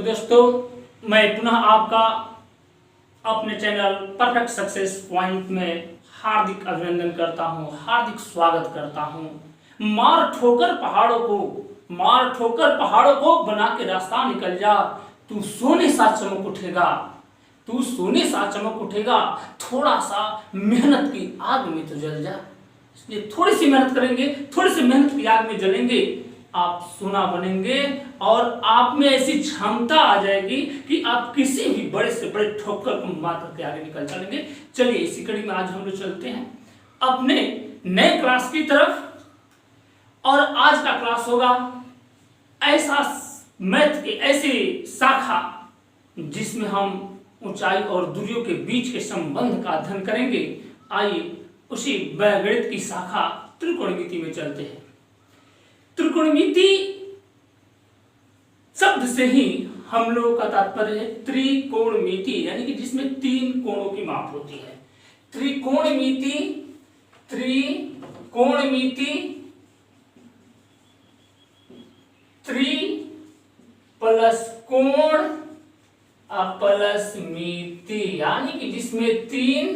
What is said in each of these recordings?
दोस्तों, मैं पुनः आपका अपने चैनल परफेक्ट सक्सेस पॉइंट में हार्दिक अभिनंदन करता हूं, हार्दिक स्वागत करता हूं। मार ठोकर पहाड़ों को बना के रास्ता निकल जा, तू सोने सा चमक उठेगा, थोड़ा सा मेहनत की आग में तो जल जा। इसलिए थोड़ी सी मेहनत करेंगे, थोड़ी सी मेहनत की आग में जलेंगे, आप सोना बनेंगे और आप में ऐसी क्षमता आ जाएगी कि आप किसी भी बड़े से बड़े ठोकर को मार करके आगे निकल चलेंगे। चलिए इसी कड़ी में आज हम लोग चलते हैं अपने नए क्लास की तरफ। और आज का क्लास होगा ऐसा मैथ की ऐसी शाखा जिसमें हम ऊंचाई और दूरियों के बीच के संबंध का अध्ययन करेंगे। आइए उसी गणित की शाखा त्रिकोणमिति में चलते हैं। त्रिकोणमिति शब्द से ही हम लोगों का तात्पर्य है त्रिकोणमिति, यानी कि जिसमें तीन कोणों की माप होती है। त्रिकोणमिति त्रि प्लस कोण प्लस मिति, यानी कि जिसमें तीन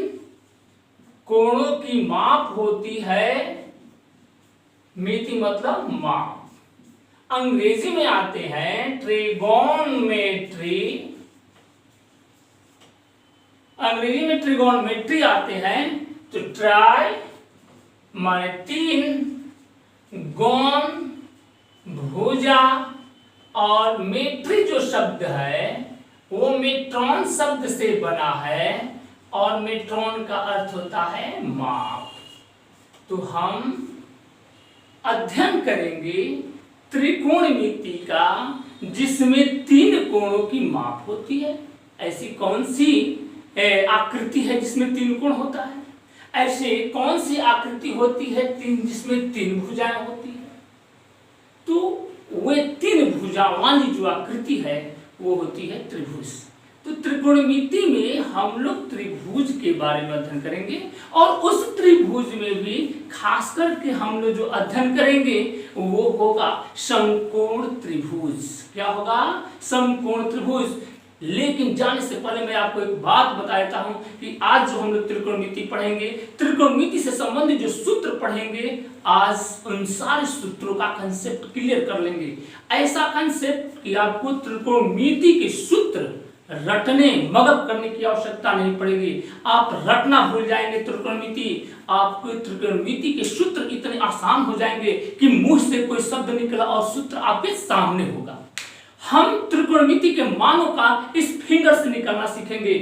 कोणों की माप होती है। मिति मतलब माप। अंग्रेजी में आते हैं ट्रिगोनमेट्री। अंग्रेजी में ट्रिगोनमेट्री आते हैं तो ट्राई माने तीन, गोन भुजा, और मेट्री जो शब्द है वो मेट्रॉन शब्द से बना है और मेट्रॉन का अर्थ होता है माप। तो हम अध्ययन करेंगे त्रिकोणमिति का जिसमें तीन कोणों की माप होती है। ऐसी कौन सी आकृति है जिसमें तीन कोण होता है? ऐसे कौन सी आकृति होती है जिसमें तीन भुजाएं होती है? तो वे तीन भुजा वाली जो आकृति है वो होती है त्रिभुज। तो त्रिकोणमिति में हम लोग त्रिभुज के बारे में अध्ययन करेंगे और उस त्रिभुज में भी खास करके हम लोग जो अध्ययन करेंगे वो होगा समकोण त्रिभुज। क्या होगा? समकोण त्रिभुज। लेकिन जाने से पहले मैं आपको एक बात बता देता हूं कि आज जो हम लोग त्रिकोणमिति पढ़ेंगे, त्रिकोणमिति से संबंधित जो सूत्र पढ़ेंगे, आज उन सारे सूत्रों का कंसेप्ट क्लियर कर लेंगे। ऐसा कंसेप्ट कि आपको त्रिकोणमिति के सूत्र रटने मगज करने की आवश्यकता नहीं पड़ेगी। आप रटना भूल जाएंगे त्रिकोणमिति। आपको त्रिकोणमिति के सूत्र इतने आसान हो जाएंगे कि मुंह से कोई शब्द निकला और सूत्र आपके सामने होगा। हम त्रिकोणमिति के मानों का इस फिंगर से निकालना सीखेंगे,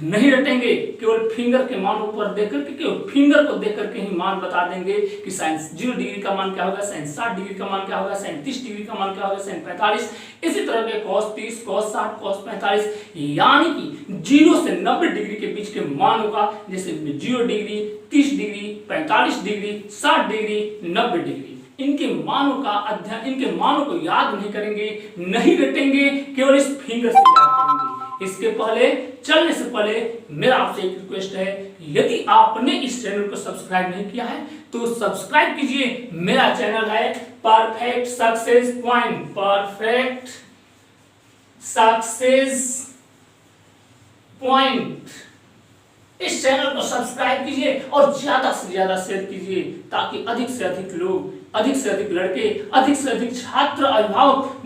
नहीं रटेंगे। केवल फिंगर के मानों पर देख करके, केवल फिंगर को देख करके ही मान बता देंगे कि sin 0 डिग्री का मान क्या होगा, sin 60 डिग्री का मान क्या होगा, sin 30 डिग्री का मान क्या होगा, sin 45। इसी तरह के cos 30, cos 60, cos 45, यानी कि 0 से 90 डिग्री के बीच के मानों का, जैसे 0 degree, 30 degree, 45 degree, 60 degree, 90 degree, इनके मानों का अध्ययन, इनके मानों को याद नहीं करेंगे, नहीं रटेंगे, केवल इस फिंगर से याद करेंगे। इसके पहले चलने से पहले मेरा आपसे एक रिक्वेस्ट है, यदि आपने इस चैनल को सब्सक्राइब नहीं किया है तो सब्सक्राइब कीजिए। मेरा चैनल है perfect success point, perfect success point. इस चैनल को सब्सक्राइब कीजिए और ज्यादा से ज्यादा शेयर कीजिए ताकि अधिक से अधिक लोग, अधिक से अधिक लड़के, अधिक से अधिक छात्र, अभिभावक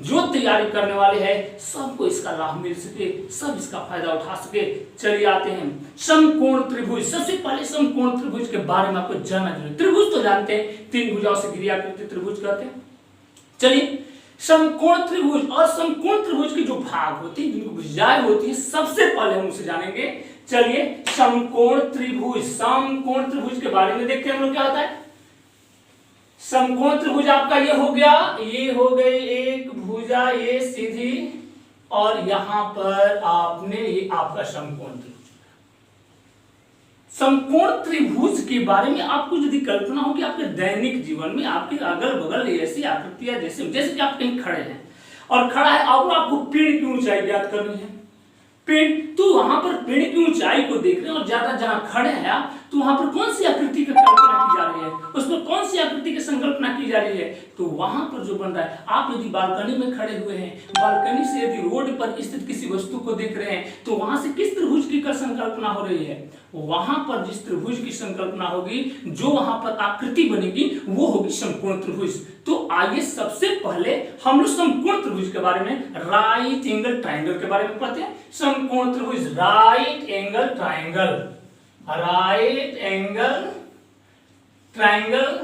जो तैयारी करने वाले हैं सबको इसका लाभ मिल सके, सब इसका फायदा उठा सके। चलिए आते हैं समकोण त्रिभुज। सबसे पहले समकोण त्रिभुज के बारे में आपको जानना जरूरी। त्रिभुज तो जानते हैं, तीन भुजाओं से घिरी आकृति त्रिभुज कहते हैं। चलिए समकोण त्रिभुज और समकोण त्रिभुज के जो भाग होते हैं, जिनको भुजाएं होती है, सबसे पहले हम उसे जानेंगे। चलिए समकोण त्रिभुज, समकोण त्रिभुज के बारे में देखते हैं हम लोग क्या होता है। समकोण त्रिभुज आपका ये हो गया, ये हो गई एक भुजा, ये सीधी, और यहां पर आपने ये आपका समकोण त्रिभुज। समकोण त्रिभुज के बारे में आपको यदि कल्पना हो कि आपके दैनिक जीवन में आपके अगल बगल ऐसी आकृतियां, जैसे कि आप कहीं खड़े हैं और खड़ा है और आपको पेड़ की ऊंचाई ज्ञात करनी है। पेड़, तो वहां पर पेड़ की ऊंचाई को देख रहे हैं और ज्यादा जहां खड़े हैं आप, तो वहां पर कौन सी आकृति की कल्पना की जा रही है, उसमें कौन सी आकृति की संकल्पना की जा रही है, तो वहां पर जो बन रहा है, आप यदि बालकनी में खड़े हुए हैं, बालकनी से यदि रोड पर स्थित किसी वस्तु को देख रहे हैं, तो वहां से किस त्रिभुज की संकल्पना हो रही है, वहां पर जिस त्रिभुज की संकल्पना होगी, जो वहां पर आकृति बनेगी, वो होगी समकोण त्रिभुज। तो आइए सबसे पहले हम लोग समकोण त्रिभुज के बारे में, राइट एंगल ट्राइंगल के बारे में पढ़ते हैं। समकोण त्रिभुज, right angle triangle, right angle triangle.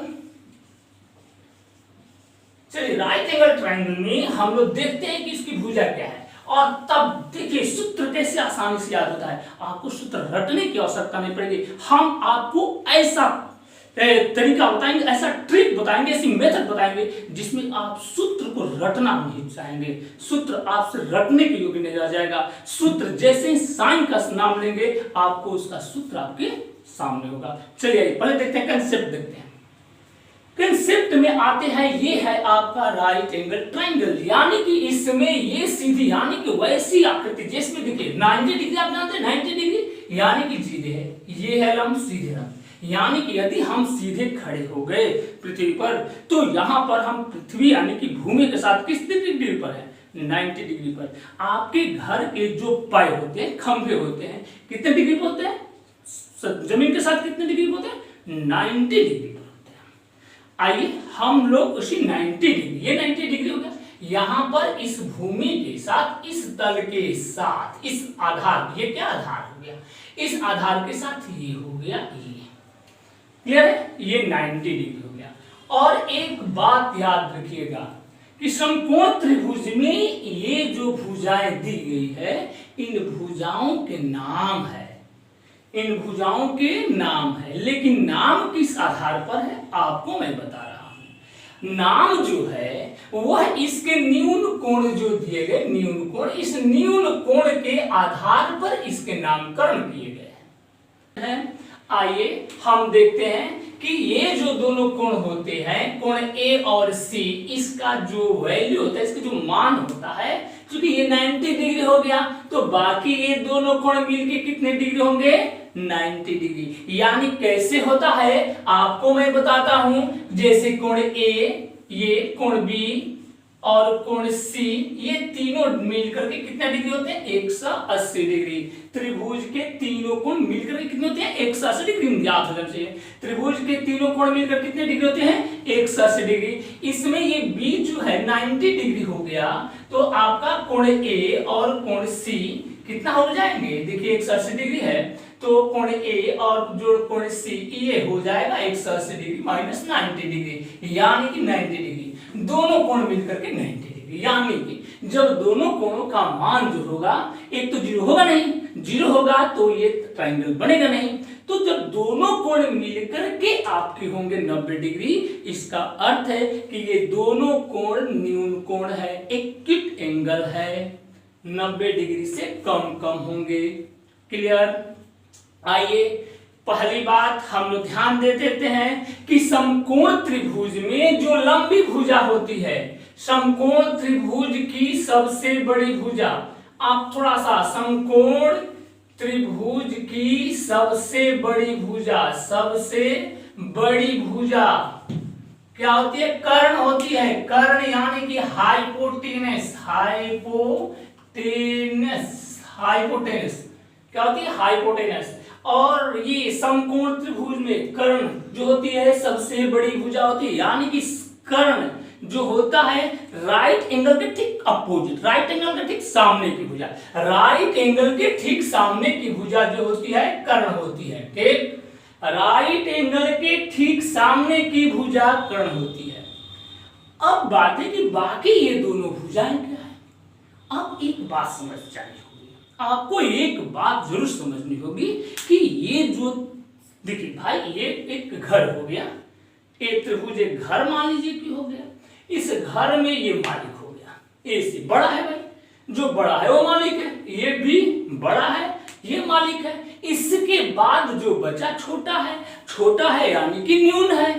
चलिए, राइट एंगल ट्राइंगल में हम लोग देखते हैं कि इसकी भुजा क्या है, और तब देखिए सूत्र कैसे आसानी से याद होता है। आपको सूत्र रटने की आवश्यकता नहीं पड़ेगी, हम आपको ऐसा तरीका बताएंगे, ऐसा ट्रिक बताएंगे, ऐसी मेथड बताएंगे जिसमें आप सूत्र को रटना नहीं चाहेंगे, सूत्र आपसे रटने के योग्य नहीं रह जाएगा। सूत्र जैसे ही साइन का नाम लेंगे, आपको उसका सूत्र आपके सामने होगा। चलिए पहले देखते हैं, कंसेप्ट देखते हैं। कंसेप्ट में आते हैं, ये है आपका राइट एंगल ट्राइंगल, यानी कि इसमें ये सीधी, यानी कि वैसी आकृति जिसमें देखिए 90 डिग्री, आप जानते हैं 90 डिग्री यानी कि सीधे है, ये है लंब, सीधे लंब, यानी कि यदि हम सीधे खड़े हो गए पृथ्वी पर, तो यहां पर हम पृथ्वी यानी कि भूमि के साथ किस डिग्री पर है, 90 डिग्री पर। आपके घर के जो पाए होते हैं, खंभे होते हैं, कितने डिग्री पर होते हैं, जमीन के साथ कितने डिग्री पर होते हैं, 90 डिग्री पर होते हैं। आइए हम लोग उसी 90 डिग्री, ये 90 डिग्री हो गया, यहां पर इस भूमि के साथ, इस तल के साथ, इस आधार, ये क्या आधार हो गया, इस आधार के साथ ये हो गया, ये क्लियर है, ये 90 डिग्री हो गया। और एक बात याद रखिएगा कि समकोण त्रिभुज में ये जो भुजाएं दी गई है, इन भुजाओं के नाम है, इन भुजाओं के नाम है, लेकिन नाम किस आधार पर है आपको मैं बता रहा हूं। नाम जो है वह इसके न्यून कोण जो दिए गए, न्यून कोण, इस न्यून कोण के आधार पर इसके नामकरण किए गए हैं। आइए हम देखते हैं कि ये जो दोनों कोण होते हैं, कोण ए और सी, इसका जो वैल्यू होता है, इसका जो मान होता है, क्योंकि ये 90 डिग्री हो गया, तो बाकी ये दोनों कोण मिलके कितने डिग्री होंगे, 90 डिग्री। यानी कैसे होता है आपको मैं बताता हूं, जैसे कोण ए, ये कोण बी और कोण सी, ये तीनों मिलकर के कितने डिग्री होते हैं, 180 डिग्री। त्रिभुज के तीनों कोण मिलकर के कितने होते हैं, 180 डिग्री, याद हो जाना चाहिए। त्रिभुज के तीनों कोण मिलकर कितने डिग्री होते हैं, 180 डिग्री। इसमें ये बी जो है 90 डिग्री हो गया, तो आपका कोण ए और कोण सी कितना हो जाएंगे, देखिए 180 डिग्री है, तो कोण ए और जो कोण सी, ये हो जाएगा 180 डिग्री माइनस 90 डिग्री, यानी कि 90 डिग्री। दोनों कोण मिलकर के 90 डिग्री, यानी कि जब दोनों कोणों का मान जो होगा, एक तो जीरो होगा नहीं, जीरो होगा तो ये ट्राइंगल बनेगा नहीं, तो जब दोनों कोण मिलकर के आपके होंगे 90 डिग्री, इसका अर्थ है कि ये दोनों कोण न्यून कोण है, एक्यूट एंगल है, 90 डिग्री से कम होंगे। क्लियर। आइए पहली बात हम लोग ध्यान दे देते हैं कि समकोण त्रिभुज में जो लंबी भुजा होती है, समकोण त्रिभुज की सबसे बड़ी भुजा, आप थोड़ा सा, समकोण त्रिभुज की सबसे बड़ी भुजा, सबसे बड़ी भुजा क्या होती है, कर्ण होती है। कर्ण यानी कि हाइपोटेनस, हाइपोटेनस क्या होती है, हाइपोटेनस। और ये समकोण त्रिभुज में कर्ण जो होती है सबसे बड़ी भुजा होती है, यानी कि कर्ण जो होता है राइट एंगल के ठीक अपोजिट, राइट एंगल के ठीक सामने की भुजा, राइट एंगल के ठीक सामने की भुजा जो होती है कर्ण होती है। ठीक, राइट एंगल के ठीक सामने की भुजा कर्ण होती है। अब बात है कि बाकी ये दोनों भुजाएं क्या है। अब एक बात समझ चाहिए, आपको एक बात जरूर समझनी होगी कि ये जो देखिए भाई, ये एक घर हो गया, एक त्रिभुज एक घर मान लीजिए कि हो गया, इस घर में ये मालिक हो गया, ए से बड़ा है भाई, जो बड़ा है वो मालिक है, ये भी बड़ा है, ये मालिक है। इसके बाद जो बचा छोटा है यानी कि न्यून है,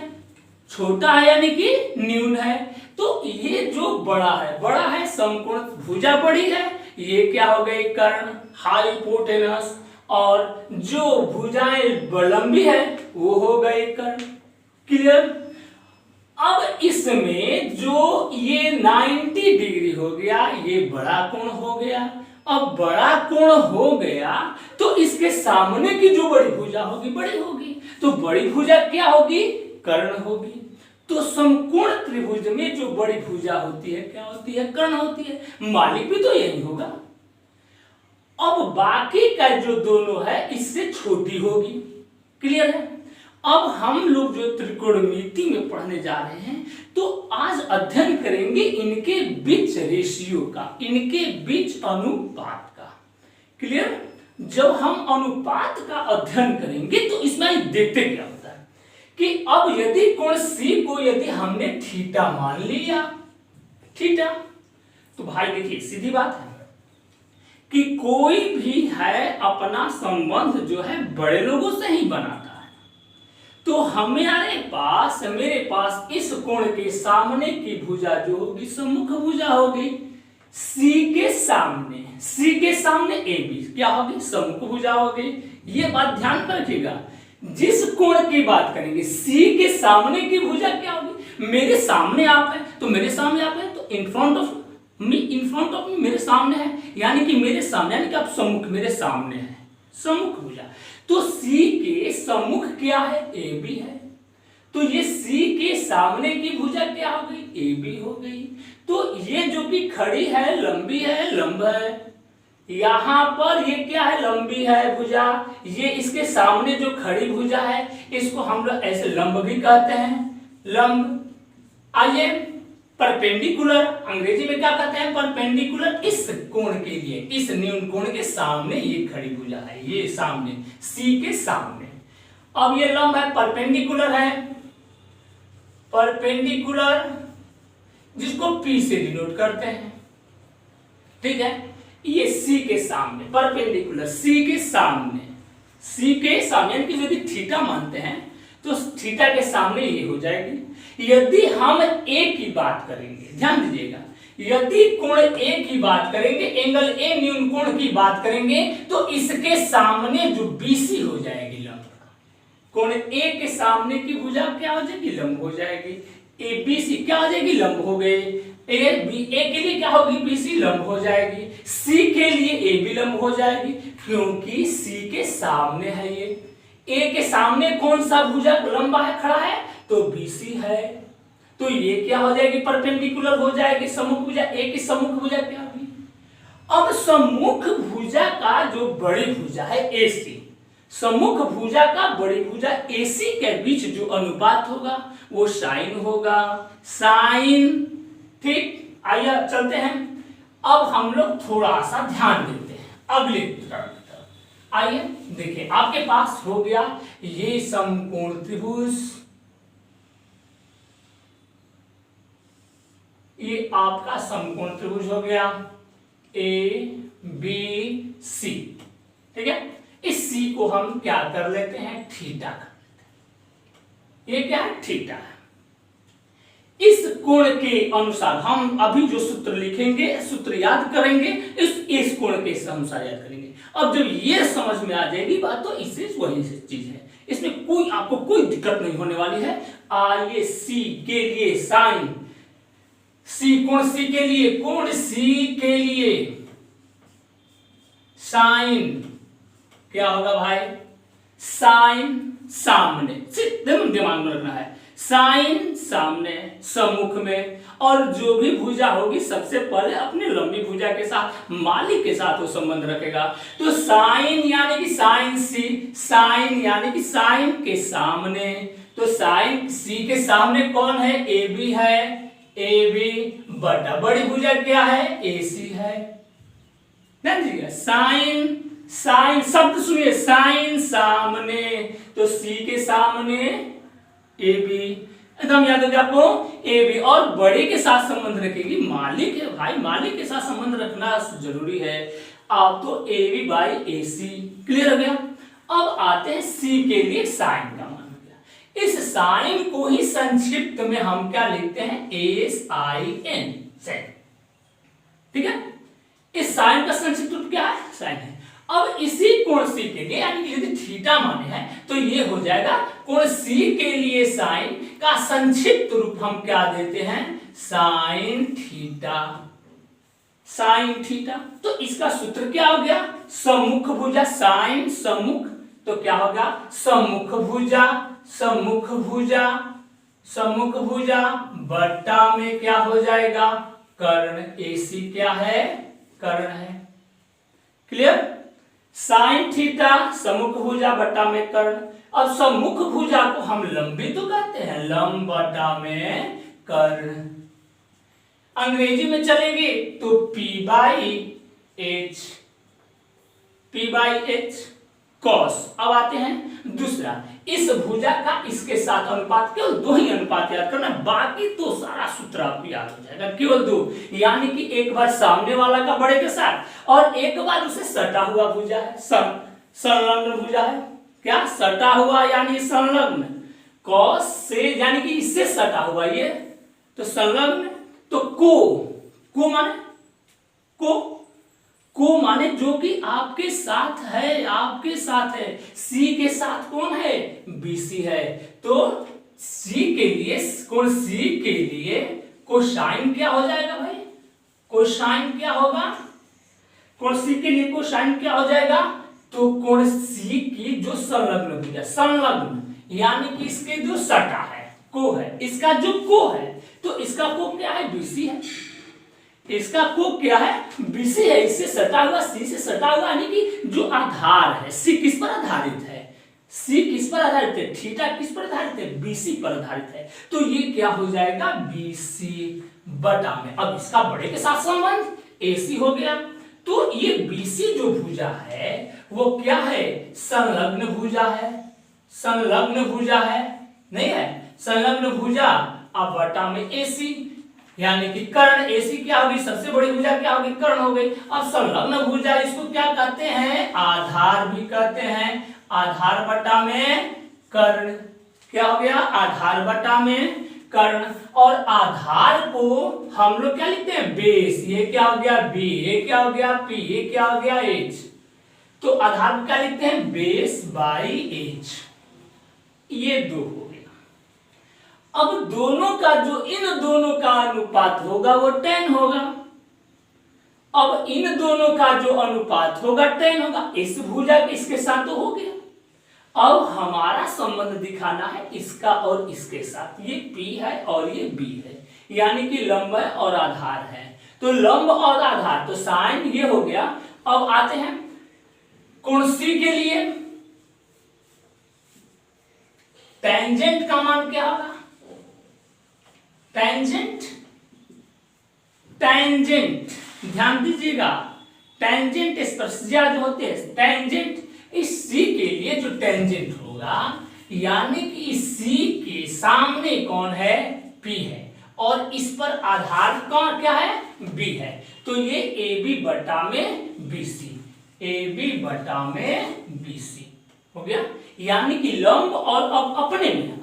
छोटा है यानी कि न्यून है। तो ये जो बड़ा है समकोण भुजा बड़ी है, ये क्या हो गई, कर्ण हाइपोटेनस, और जो भुजाएं लंबी है वो हो गए कर्ण। क्लियर। अब इसमें जो ये 90 डिग्री हो गया, ये बड़ा कोण हो गया। अब बड़ा कोण हो गया तो इसके सामने की जो बड़ी भुजा होगी बड़ी होगी, तो बड़ी भुजा क्या होगी? कर्ण होगी। तो समकोण त्रिभुज में जो बड़ी भुजा होती है क्या होती है? कर्ण होती है। मालिक भी तो यही होगा। अब बाकी का जो दोनों है इससे छोटी होगी। क्लियर है। अब हम लोग जो त्रिकोणमिति में पढ़ने जा रहे हैं तो आज अध्ययन करेंगे इनके बीच रेशियो का, इनके बीच अनुपात का। क्लियर। जब हम अनुपात का अध्ययन करेंगे तो इसमें देखते क्या होता है कि अब यदि कोण C को यदि हमने थीटा मान लिया, थीटा, तो भाई देखिए सीधी बात है कि कोई भी है अपना संबंध जो है बड़े लोगों से ही बनाता है। तो हमारे पास मेरे पास इस कोण के सामने की भुजा जो होगी सम्मुख भुजा होगी। C के सामने AB क्या होगी? सम्मुख भुजा होगी। ये बात ध्यान में रखिएगा। जिस कोण की बात करेंगे C के सामने की भुजा क्या होगी? मेरे सामने आप है तो मेरे सामने आप है तो इन फ्रंट ऑफ मी मेरे सामने है, यानी कि मेरे सामने, यानी कि आप सम्मुख मेरे सामने है, सम्मुख भुजा। तो C के सम्मुख क्या है? AB है। तो ये C के सामने की भुजा क्या हो गई? AB हो गई। तो ये जो कि खड़ी है लंबी है, लंब है। यहां पर ये क्या है? लंबी है भुजा। ये इसके सामने जो खड़ी भुजा है इसको हम लोग ऐसे लंब भी कहते हैं, लंब। आइए परपेंडिकुलर अंग्रेजी में क्या कहते हैं? परपेंडिकुलर। इस कोण के लिए, इस न्यून कोण के सामने ये खड़ी भुजा है, ये सामने C के सामने। अब ये लंब है, परपेंडिकुलर है, परपेंडिकुलर जिसको P से डिनोट करते हैं। ठीक है। ये C के सामने परपेंडिकुलर, C के सामने यानी कि यदि थीटा मानते हैं तो थीटा के सामने ये हो जाएगी। यदि हम A की बात करेंगे, ध्यान दीजिएगा, यदि कोण A की बात करेंगे, एंगल A न्यून कोण की बात करेंगे तो इसके सामने जो BC हो जाएगी लंब। कोण A के सामने की भुजा क्या हो जाएगी? लंब हो जाएगी। ABC क्या हो जाएगी? लंब हो गई। A के लिए क्या होगी? BC लंब हो जाएगी। C के लिए AB लंब हो जाएगी क्योंकि C के सामने है ये। A के सामने कौन सा भुजा लंबा है, खड़ा है? तो BC है। तो ये क्या हो जाएगी? परपेंडिकुलर हो जाएगी सम्मुख भुजा। A की सम्मुख भुजा क्या होगी? अब सम्मुख भुजा का जो बड़ी भुजा है AC, सम्मुख भुजा का बड़ी भुजा AC के बीच जो अनुपात होगा वो साइन होगा, साइन। ठीक। आइए चलते हैं। अब हम लोग थोड़ा सा ध्यान देते हैं अगले तरफ। आइए देखिए, आपके पास हो गया ये समकोण त्रिभुज, ये आपका समकोण त्रिभुज हो गया ABC। ठीक है। इस C को हम क्या कर लेते हैं? थीटा कर लेते हैं। ये क्या है? थीटा है। इस कोण के अनुसार हम अभी जो सूत्र लिखेंगे, सूत्र याद करेंगे, इस कोण के अनुसार याद करेंगे। अब जब ये समझ में आ जाएगी बात तो इससे वही चीज है, इसमें कोई आपको कोई दिक्कत नहीं होने वाली है। आइए C के लिए साइन, कोण C के लिए, कोण C के लिए साइन क्या होगा भाई? साइन सामने, सिर्फ दिमाग में रखना है, साइन सामने सम्मुख में। और जो भी भुजा होगी सबसे पहले अपने लंबी भुजा के साथ, मालिक के साथ वो संबंध रखेगा। तो साइन यानी कि साइन C, साइन यानी कि साइन के सामने। तो साइन C के सामने कौन है? AB है। AB बटा बड़ी भुजा क्या है? AC है। ध्यान दीजिएगा, साइन साइन शब्द सुनिए, साइन सामने तो C के सामने AB, एकदम याद हो गया आपको? AB और बड़े के साथ संबंध रखेगी, मालिक है भाई, मालिक के साथ संबंध रखना जरूरी है। आप तो AB बाई AC। क्लियर हो गया। अब आते हैं C के लिए साइन का मान हो गया। इस साइन को ही संक्षिप्त में हम क्या लिखते हैं? SIN, sine. ठीक है। इस साइन का संक्षिप्त रूप क्या है? साइन है। अब इसी कोण सी के लिए, यानी कि यदि थीटा माने हैं तो ये हो जाएगा कोण सी के लिए साइन का संक्षिप्त रूप हम क्या देते हैं, साइन थीटा। साइन थीटा, तो इसका सूत्र क्या हो गया, सम्मुख भुजा, साइन सम्मुख, तो क्या होगा सम्मुख भुजा, सम्मुख भुजा, सम्मुख भुजा बट्टा में क्या हो जाएगा, कर्ण। AC क्या है, कर्ण है। क्लियर। साइन थीटा सम्मुख भुजा बट्टा में कर्ण। अब सम्मुख भुजा को हम लंबी तो कहते हैं, लंब बट्टा में कर्ण। अंग्रेजी में चलेंगे तो P/H, P/H cos। अब आते हैं दूसरा, इस भुजा का इसके साथ अनुपात, केवल 2 ही अनुपात याद करना, बाकी तो सारा सूत्र आपको याद हो जाएगा, केवल 2। यानी कि एक बार सामने वाला का बड़े के साथ और एक बार उसे सटा हुआ भुजा है, संलग्न भुजा है। क्या सटा हुआ यानी संलग्न, cos से यानी कि इससे सटा हुआ ये तो संलग्न, तो को माने को माने जो कि आपके साथ है, आपके साथ है। सी के साथ कौन है, BC है। तो सी के लिए, कोण सी के लिए कोसाइन क्या हो जाएगा भाई, कोसाइन क्या होगा, कोण सी के लिए कोसाइन क्या हो जाएगा, तो कोण सी की जो संलग्न भुजा, संलग्न यानी कि इसके जो सटा है, को है, इसका जो को है, तो इसका को क्या है, BC है। इसका को क्या है, BC है, इससे सटा हुआ, सी से सटा हुआ, यानी कि जो आधार है, सी किस पर आधारित है, सी किस पर आधारित है, थीटा किस पर आधारित है, BC पर आधारित है। तो ये क्या हो जाएगा, BC बटा में। अब इसका बड़े के साथ संबंध AC हो गया, तो ये BC जो भुजा है वो क्या है, संलग्न भुजा है, संलग्न भुजा है, नहीं है, संलग्न भुजा। अब बटा में AC यानी कि कर्ण। AC क्या होगी, सबसे बड़ी भुजा क्या होगी, कर्ण हो गई। अब संलग्न भुजा इसको क्या कहते हैं, आधार भी कहते हैं, आधार बटा में कर्ण। क्या हो गया, आधार बटा में कर्ण। और आधार को हम लोग क्या लिखते हैं, बेस। ये क्या हो गया, B, ये क्या हो गया, P, ये क्या हो गया, H। तो आधार को क्या लिखते हैं, बेस बाई H। ये 2 हो गया। अब दोनों का जो, इन दोनों का अनुपात होगा वो tan होगा। अब इन दोनों का जो अनुपात होगा tan होगा। इस भुजा के इसके साथ तो हो गया। अब हमारा संबंध दिखाना है इसका और इसके साथ। ये P है और ये B है, यानी कि लंब है और आधार है। तो लंब और आधार, तो साइन ये हो गया। अब आते हैं कोण C के लिए, टेंजेंट का मान क्या होगा, टेंजेंट, टेंजेंट ध्यान दीजिएगा, टेंजेंट स्पर्शज्या जो होते हैं, टेंजेंट, इस C के लिए जो टेंजेंट होगा, यानी कि इस C के सामने कौन है, P है, और इस पर आधार कौन क्या है, B है। तो ये AB बटा में BC, AB बटा में BC हो गया। यानी कि लंब और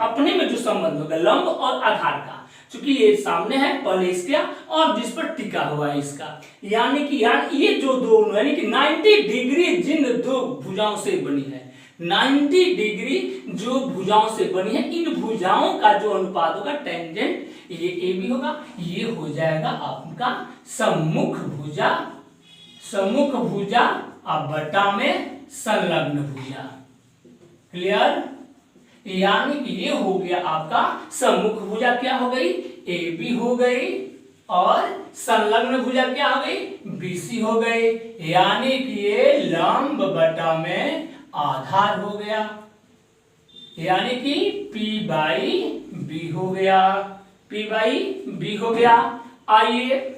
अपने में जो संबंध होगा लंब और आधार का, क्योंकि ये सामने है पहले इसका और जिस पर टिका हुआ है इसका, यानी कि ये जो दोनों, यानी कि 90 डिग्री जिन दो भुजाओं से बनी है, 90 डिग्री जो भुजाओं से बनी है, इन भुजाओं का जो अनुपात होगा टेंजेंट, ये AB होगा। ये हो जाएगा आपका सम्मुख भुजा, सम्मुख भुजा अब बटा में संलग्न भुजा। क्लियर। यानी कि ये हो गया आपका सम्मुख भुजा क्या हो गई, AB हो गई, और संलग्न भुजा क्या हो गई, BC हो गई। यानी कि ये लंब बटा में आधार हो गया, यानी कि P/B हो गया, P/B हो गया। आइए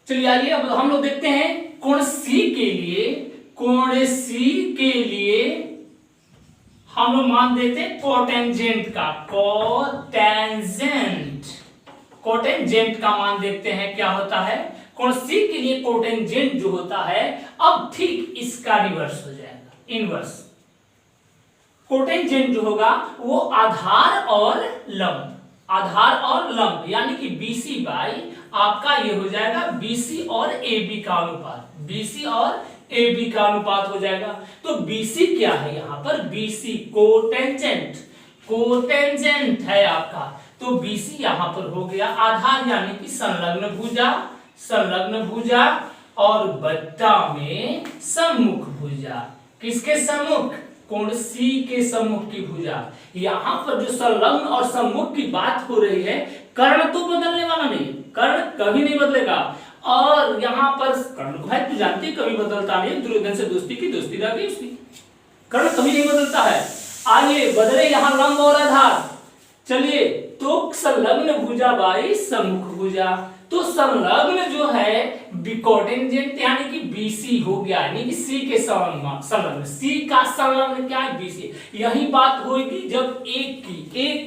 चलिए आइए अब हम लोग देखते हैं कोण C के लिए, कोण C के लिए हम लोग मान देते हैं कोटेंजेंट का, कोटेंजेंट, कोटेंजेंट का मान देखते हैं क्या होता है। कोण C के लिए कोटेंजेंट जो होता है, अब ठीक इसका रिवर्स हो जाएगा, इनवर्स। कोटेंजेंट जो होगा वो आधार और लंब, आधार और लंब, यानी कि BC बाई आपका ये हो जाएगा BC और AB का अनुपात, BC और ए बी का अनुपात हो जाएगा। तो बीसी क्या है यहाँ पर, बीसी कोटेंजेंट, कोटेंजेंट है आपका। तो बीसी यहाँ पर हो गया आधार यानी कि संलग्न भुजा, संलग्न भुजा और बट्टा में सम्मुख भुजा। किसके सम्मुख, कोण सी के सम्मुख की भुजा। यहाँ पर जो संलग्न और सम्मुख की बात हो रही है, कर्ण तो बदलने वाला नहीं, कर्ण कभी नहीं बदलेगा। और यहाँ पर कर्ण को भाई तू जानती कभी बदलता नहीं, दुर्योधन से दोस्ती की, दोस्ती रह गई उसकी, कर्ण कभी नहीं बदलता है। आइए बदले यहाँ लंब और आधार। चलिए तो संलग्न भुजा बाई सम्मुख भुजा, तो संलग्न जो है कोटेंजेंट यानी कि बीसी हो गया, यानी कि सी के संलग्न, सी का संलग्न क्या है, बीसी। यही बात होगी जब एक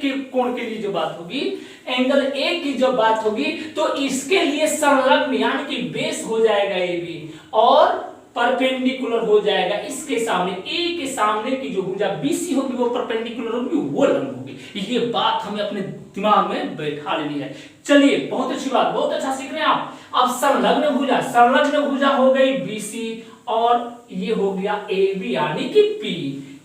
के कोण के लिए जो बात होगी, एंगल ए की जब बात होगी, तो इसके लिए संलग्न यानी कि बेस हो जाएगा ए बी और परपेंडिकुलर हो जाएगा इसके सामने, ए के सामने की जो भुजा बीसी होगी वो परपेंडिकुलर होगी, वो लंब होगी। ये बात हमें अपने दिमाग में बैठा लेनी है। चलिए बहुत अच्छी बात, बहुत अच्छा सीख रहे हैं आप। अब संलग्न भुजा, संलग्न भुजा हो गई बीसी और ये हो गया ए बी यानी कि पी,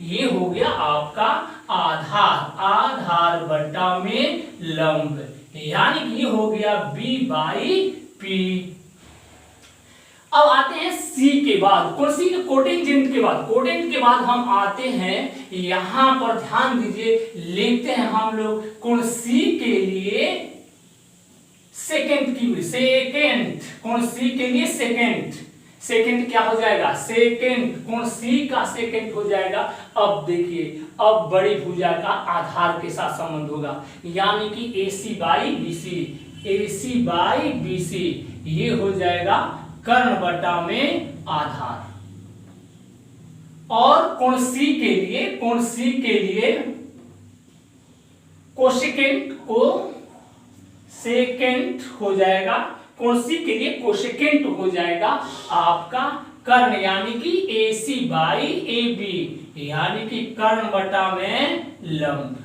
ये हो गया आपका आधार, आधार बट्टा में लंब, यानी कि ये हो गया बी बाई पी। अब आते हैं सी के बाद, कौन सी, कोटेंजेंट के बाद, कोटेंजेंट के बाद हम आते हैं यहां पर, ध्यान दीजिए, लेते हैं हम लोग कोण सी के लिए सेकंड की, सेकंड, कोण सी के लिए सेकंड, सेकंड क्या हो जाएगा, सेकंड, कोण सी का सेकंड हो जाएगा। अब देखिए, अब बड़ी भुजा का आधार के साथ संबंध होगा, यानी कि AC by BC, AC by BC, ये हो जाएगा कर्ण बटा में आधार। और कोण सी के लिए, कोण सी के लिए कोसेकेंट, को सेकेंट हो जाएगा, कोण सी के लिए कोसेकेंट हो जाएगा आपका कर्ण, यानी कि AC बाई AB, यानी कि कर्ण बटा में लंब,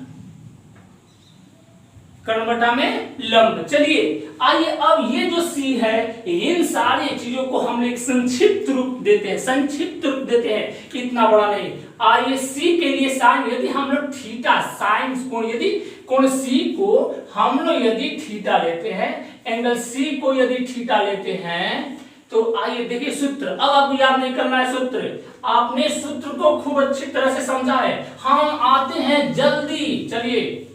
कर्ण बटा में लंब। चलिए आइए अब ये जो सी है, इन सारी चीजों को हम एक संक्षिप्त रूप देते हैं, संक्षिप्त रूप देते हैं, इतना बड़ा नहीं। आइए सी के लिए साइन, यदि हम लोग थीटा साइन कोण, यदि कोण सी को हम लोग यदि थीटा लेते हैं, एंगल सी को यदि थीटा लेते हैं, तो आइए देखिए सूत्र, अब आपको याद नहीं करना है सूत्र, आपने सूत्र को खूब अच्छी तरह से समझा है। हम आते हैं जल्दी, चलिए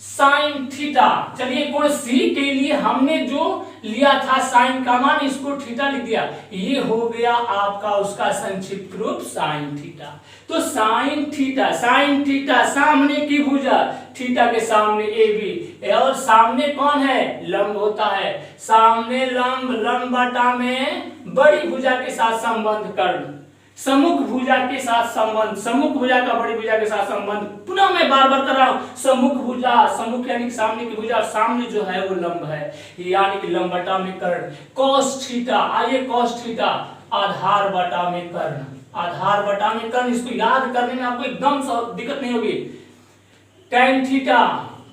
साइन थीटा, चलिए कोण सी के लिए हमने जो लिया था साइन का मान, इसको थीटा लिख दिया, ये हो गया आपका उसका संक्षिप्त रूप साइन थीटा। तो साइन थीटा, साइन थीटा सामने की भुजा, थीटा के सामने ए बी, और सामने कौन है, लंब होता है, सामने लंब, लंब बटा में बड़ी भुजा के साथ संबंध कर्ण, सम्मुख भुजा के साथ संबंध, सम्मुख भुजा का बड़ी भुजा के साथ संबंध, पुनः मैं बार बार कर रहा हूं, सम्मुख भुजा, सम्मुख यानी कि सामने की भुजा, सामने जो है वो लंब है, यानी कि लंब बटा में कर्ण, कॉस थीटा, आइए कॉस थीटा आधार बटा में कर्ण, आधार बटा में कर्ण, इसको याद करने में आपको एकदम दिक्कत नहीं होगी। टैन थीटा,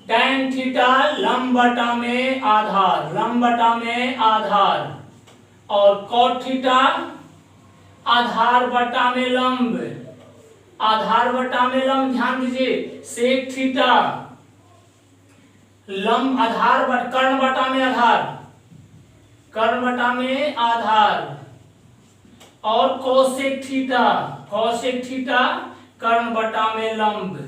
टैन थीटा लंब बटा में आधार, लंब बटा में आधार, और कॉट थीटा आधार बटा में लंब, आधार बटा में लंब, ध्यान दीजिए, सेक थीटा लंब आधार कर्ण बटा में आधार, कर्ण बटा में आधार, और कोसेक थीटा, कोसेक थीटा कर्ण बटा में लंब,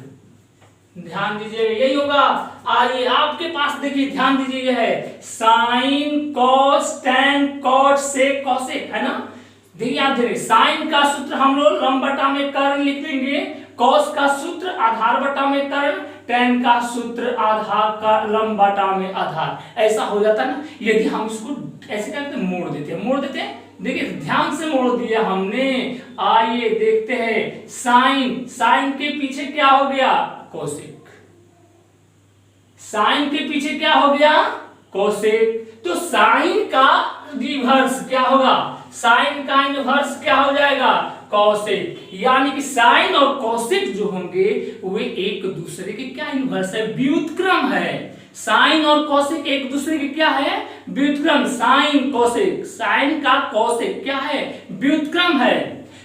ध्यान दीजिए यही होगा। आइए आपके पास देखिए, ध्यान दीजिए, यह है sine cos tan cot sec cosec, है ना, याद रखिए, साइन का सूत्र हम लोग लंब बटा में कर्ण लिख लेंगे, कॉस का सूत्र आधार बटा में कर्ण, टैन का सूत्र आधार का लंब बटा में आधार, ऐसा हो जाता है ना। यदि हम इसको ऐसे करते मोड़ देते हैं, मोड़ देते हैं, देखिए ध्यान से मोड़ दिया हमने। आइए देखते हैं, साइन, साइन के पीछे क्या हो गया, कोसेक, साइन के पीछे क्या हो गया, कोसेक, तो साइन का रिवर्स क्या होगा, साइन का इनवर्स क्या हो जाएगा, कॉसेक, यानी कि साइन और कॉसेक जो होंगे वे एक दूसरे के क्या इनवर्स है, व्युत्क्रम है। साइन और कॉसेक एक दूसरे के क्या है, व्युत्क्रम, साइन कॉसेक, साइन का कॉसेक क्या है, व्युत्क्रम है।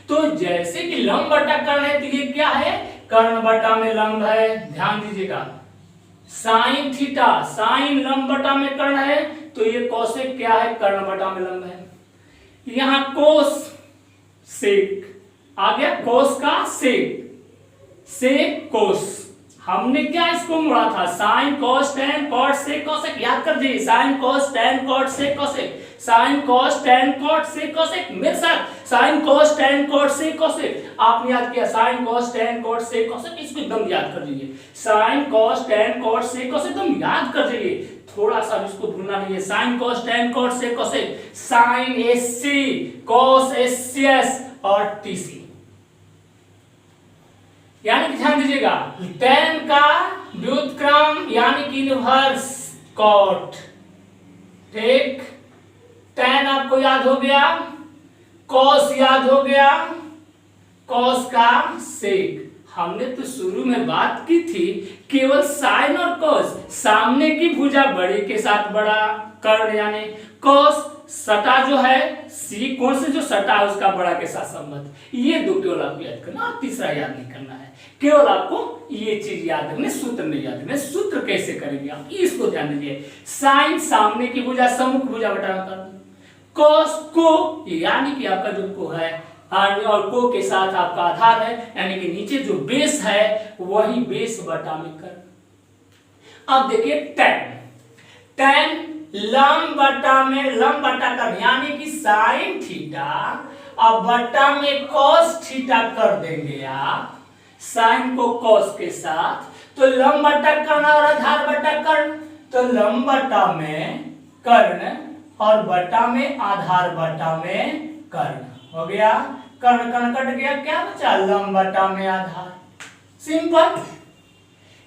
तो जैसे कि लंब बटा कर्ण है, तो ये क्या है, कर्ण बटा में लंब है, ध्यान दीजिएगा। साइन थीटा, साइन लंब बटा में कर्ण है, तो ये कोसेक क्या है, कर्ण बटा में लंब है। यहां कोस सेक आ गया, कोस का सेक, सेक कोस, हमने क्या इसको मुड़ा था, sine cos tan cot sec cosec, याद कर दीजिए, sine cos tan cot sec cosec, sine cos tan cot sec cosec, मेरे साथ sine cos tan cot sec cosec, आपने याद किया sine cos tan cot sec cosec, इसको एकदम याद कर लीजिए, sine cos tan cot sec cosec एकदम याद कर लीजिए, थोड़ा सा इसको भूलना नहीं है, sin cos tan cot sec cosec, sin SC cos SCS और टीसी, यानी कि ध्यान दीजिएगा, टेन का व्युत्क्रम यानी कि इनवर्स कॉट, ठीक, टेन आपको याद हो गया, कॉस याद हो गया, कॉस का सेक, हमने तो शुरू में बात की थी केवल साइन और कॉस, सामने की भुजा बड़े के साथ बड़ा, कर्ण यानी कॉस सटा जो है सी कोण से जो सटा है उसका बड़ा के साथ संबंध, ये दो केवल आपको याद करना, तीसरा याद नहीं करना है, केवल आपको ये चीज याद रखने, सूत्र नहीं याद रखने, सूत्र कैसे करेंगे आप इसको ध्यान दीजिए, साइन सामने की भुजा सम्मुख भुजा बटा कर, कॉस को यानी कि आपका जो को है और को के साथ आपका आधार है, यानी कि नीचे जो बेस है वही बेस बटा में कर। अब देखिए टेन, टेन लंब बटा में लंब बटा कर, यानी कि साइन थीटा अब बटा में कॉस थीटा कर देंगे आप, साइन को कॉस के साथ, तो लंब बटा कर्ण और आधार बटा कर्ण, तो लंब बटा में कर्ण और बटा में आधार बटा में कर्ण हो गया, कर्ण कर्ण कट गया, क्या बचा, लंब बटा में आधार, सिंपल,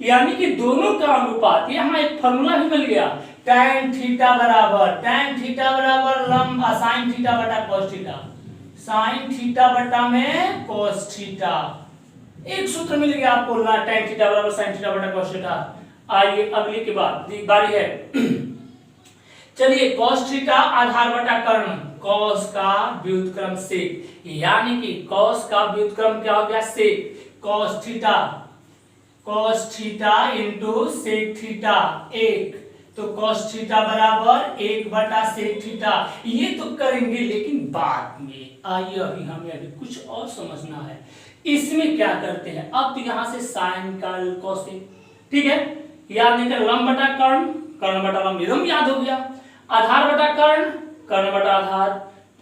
यानी कि दोनों का अनुपात, यहां एक फॉर्मूला भी मिल गया, tan थीटा बराबर लंब साइन थीटा बटा cos थीटा, साइन थीटा बटा में cos थीटा, एक सूत्र मिल गया आपको, tan थीटा बराबर साइन थीटा बटा cos थीटा। आइए अगली की बारी है चलिए, cos थीटा आधार बटा कर्ण, cos का व्युत्क्रम सेक, यानी कि cos का व्युत्क्रम क्या हो गया, sec, cos theta into sec theta, एक, तो cos थीटा बराबर एक बटा सेक थीटा, ये तो करेंगे लेकिन बाद में, आइए हमें अभी कुछ और समझना है, इसमें क्या करते हैं, अब तो यहां से साइन का कोसेक, ठीक है, याद नहीं कर, लंब बटा कर्ण, कर्ण बटा लंब एकदम याद हो गया, आधार बटा कर्ण, कर्ण बटा आधार,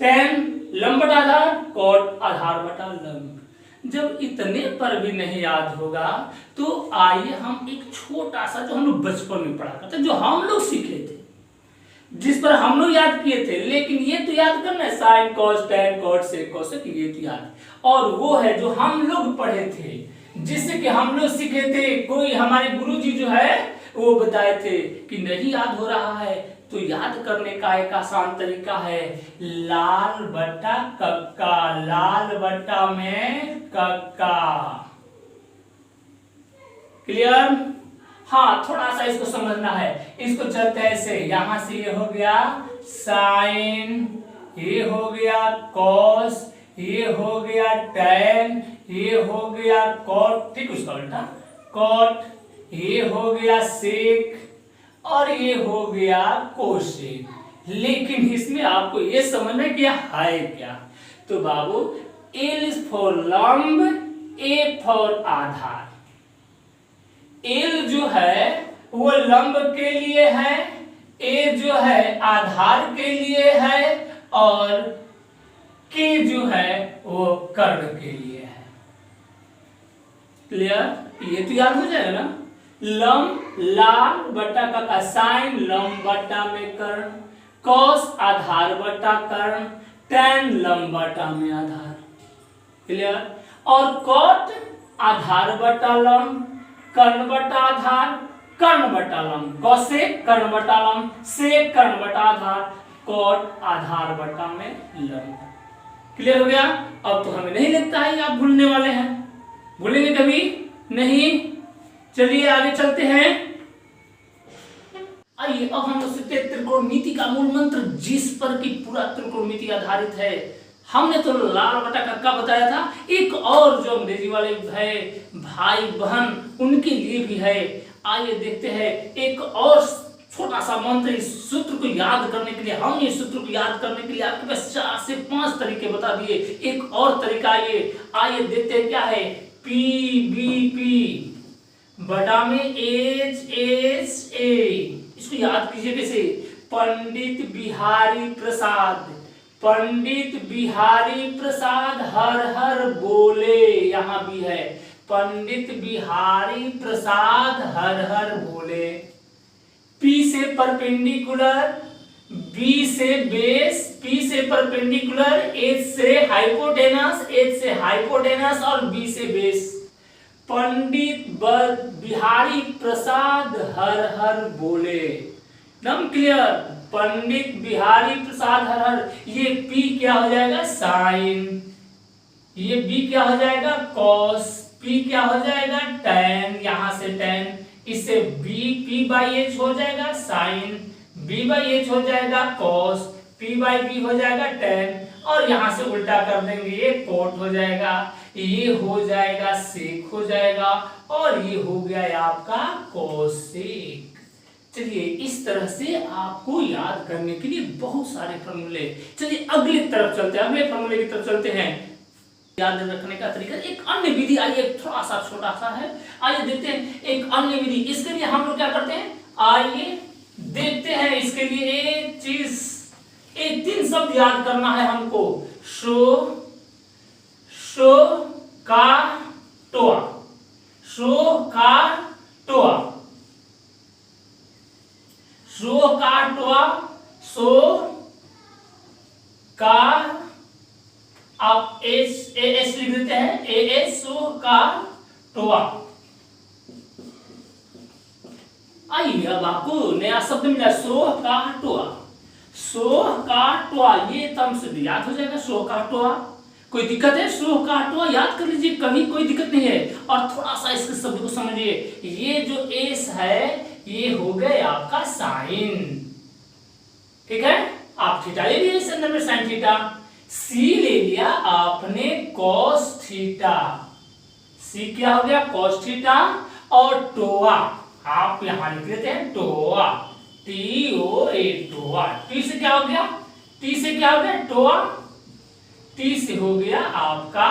tan लंब बटा आधार, cot आधार बटा लंब। जब इतने पर भी नहीं याद होगा तो आइए हम एक छोटा सा, जो हम लोग बचपन में पढ़ा करते, जो हम लोग सीखे थे, जिस पर हम लोग याद किए थे, लेकिन ये तो याद करना है, sine cos tan cot sec cosec, ये तो याद, और वो है जो हम लोग पढ़े थे, जिससे कि हम लोग सीखे थे, कोई हमारे गुरुजी जो है वो बताए थे कि नहीं याद हो रहा है, तो याद करने का एक आसान तरीका है, लाल बटा कक्का, लाल बटा में कक्का, क्लियर, हाँ थोड़ा सा इसको समझना है, इसको चलते हैं ऐसे, यहां से ये हो गया साइन, ये हो गया कॉस, ये हो गया टैन, ये हो गया कॉट, ठीक, उसका उल्टा कॉट, ये हो गया सेक और ये हो गया कोसेक, लेकिन इसमें आपको ये समझना है कि है क्या, तो बाबू L इज फॉर लंब, A फॉर आधार, L जो है वो लंब के लिए है, A जो है आधार के लिए है और K जो है वो कर्ण के लिए है, क्लियर, ये तो याद हो जाएगा ना, लंब लाल बटा का साइन लंब बटा में कर्ण, कॉस आधार बटा कर्ण, टैन लंब बटा में आधार, क्लियर, और कॉट आधार बटा लंब, कर्ण बटा आधार, कर्ण बटा लंब, कोसेक कर्ण बटा लंब, सेक कर्ण बटा आधार, कॉट आधार बटा में लंब, क्लियर हो गया। अब तो हमें नहीं लगता है आप भूलने वाले हैं, भूलेंगे कभी नहीं, चलिए आगे चलते हैं। आइए अब हम लोग सीखते हैं त्रिकोणमिति का मूल मंत्र, जिस पर कि पूरा त्रिकोणमिति आधारित है, हमने तो लाल बटा कक्का बताया था, एक और जो अंग्रेजी वाले है भाई बहन उनके लिए भी है। आइए देखते हैं एक और छोटा सा मंत्र। इस सूत्र को याद करने के लिए, हम इस सूत्र को याद करने के लिए आपके पास 4 से 5 तरीके बता दिए। एक और तरीका आइए देखते हैं क्या है। PBP बटा में HSA, इसको याद कीजिए कैसे। पंडित बिहारी प्रसाद, पंडित बिहारी प्रसाद हर हर बोले, यहां भी है पंडित बिहारी प्रसाद हर हर बोले। P से परपेंडिकुलर, B से बेस, P से परपेंडिकुलर, H से हाइपोटेनस, H से हाइपोटेनस और B से बेस। पंडित बिहारी प्रसाद हर हर बोले, एकदम क्लियर। पंडित बिहारी प्रसाद हर हर, ये P क्या हो जाएगा साइन, ये B क्या हो जाएगा कॉस, P क्या हो जाएगा tan, यहां से tan, इससे P/H हो जाएगा साइन, B/H हो जाएगा कॉस, P/B हो जाएगा tan, और यहां से उल्टा कर देंगे ये कोट हो जाएगा, ये हो जाएगा सेक हो जाएगा, और ये हो गया आपका कोसेक। चलिए इस तरह से आपको याद करने के लिए बहुत सारे फॉर्मूले। चलिए अगली तरफ चलते हैं, अगले फॉर्मूले की तरफ चलते हैं। याद रखने का तरीका एक अन्य विधि, आइए थोड़ा सा छोटा सा है, आइए देखते हैं एक अन्य विधि। इसके लिए हम लोग क्या करते हैं, आइए देखते हैं। इसके लिए एक चीज, एक 3 शब्द याद करना है हमको। शो का टोआ, शो का टोआ, शो का टोआ, शो का, आप एस लिख देते हैं, एस शो का टोआ। आइए अब आपको नया शब्द मिला, शो का टोआ, शो का टोआ, ये तम से याद हो जाएगा शो का टोआ। कोई दिक्कत है, शो का टोआ याद कर लीजिए, कभी कोई दिक्कत नहीं है। और थोड़ा सा इसके शब्द को समझिए, ये जो एस है ये हो गए आपका साइन, ठीक है। आप थीटा ले लिया इस अंदर में साइन थीटा, सी ले लिया आपने कॉस थीटा, सी क्या हो गया कॉस थीटा, और टोआ आप यहां लिख लेते हैं टोआ, TOA टोआ। टी से क्या हो गया, टी से क्या हो गया टोआ, टी से हो गया आपका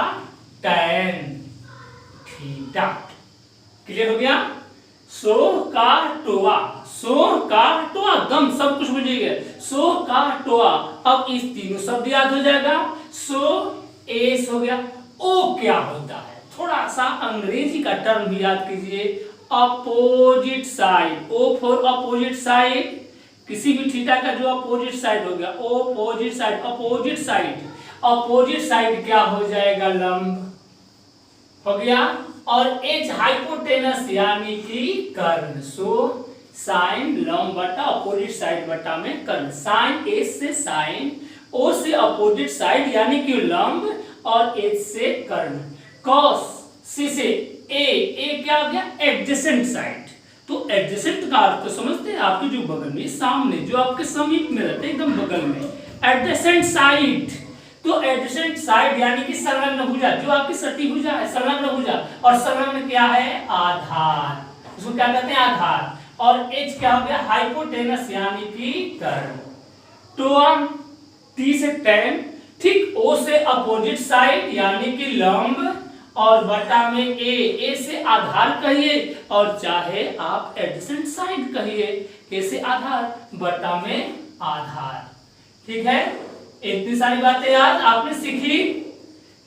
टैन थीटा। क्लियर हो गया। सो का टोआ, सो का टोआ, दम सब कुछ बुझिएगा, सो का टोआ। अब इस तीनों शब्द याद हो जाएगा। सो एस हो गया। ओ क्या होता है, थोड़ा सा अंग्रेजी का टर्म भी याद कीजिए, opposite side. O for opposite side, किसी भी थीटा का जो अपोजिट साइड हो गया, opposite side, opposite side, opposite side क्या हो जाएगा लंब हो गया, और एच हाइपोटेनस यानी कि कर्ण। सो साइन लंब बटा अपोजिट साइड बटा में कर्ण, साइन एच से साइन, ओ से अपोजिट साइड यानी कि लंब, और एच से कर्ण, कॉस सी से ए क्या हो गया एडजेसेंट साइड। तो एडजेसेंट का अर्थ तो समझते हैं, आपके जो बगल में, सामने, जो आपके समीप में रहते हैं, एकदम बगल में, एडजेसेंट साइड। तो एडजेसेंट साइड यानी कि संलग्न भुजा, जो आपकी सटी भुजा है संलग्न भुजा, और संलग्न क्या है आधार, उसको क्या कहते हैं आधार। और एच क्या हो गया हाइपोटेनस यानी कि कर्ण। टोआ टी से टैन, ठीक, ओ से अपोजिट साइड यानी कि लंब, और बटा में ए से आधार कहिए, और चाहे आप एडजेसेंट साइड कहिए, ए से आधार बटा में आधार, ठीक है। इतनी सारी बातें याद आपने सीखी।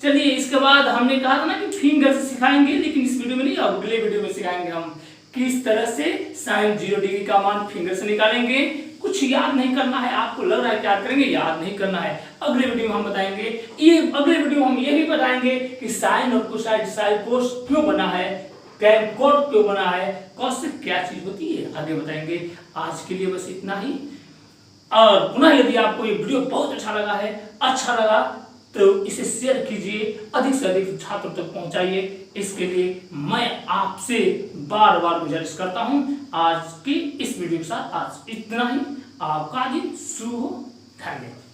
चलिए इसके बाद हमने कहा था ना कि फिंगर से सिखाएंगे, लेकिन इस वीडियो में नहीं, अगले वीडियो में सिखाएंगे हम किस तरह से sin 0 डिग्री का मान फिंगर से निकालेंगे। कुछ याद नहीं करना है, आपको लग रहा है क्या करेंगे, याद नहीं करना है, अगले वीडियो में हम बताएंगे। ये अगले वीडियो में हम ये भी बताएंगे कि साइन और कोसाइन, साइन कोस क्यों बना है, टैन कोट क्यों बना है, कॉस से क्या चीज होती है, आगे बताएंगे। आज के लिए बस इतना ही। और पुनः यदि आपको ये वीडियो बहुत अच्छा लगा तो इसे शेयर कीजिए, अधिक से अधिक छात्रों तक पहुंचाइए। इसके लिए मैं आपसे बार बार गुजारिश करता हूं। आज की इस वीडियो के साथ आज इतना ही। आपका दिन शुभ हो। धन्यवाद।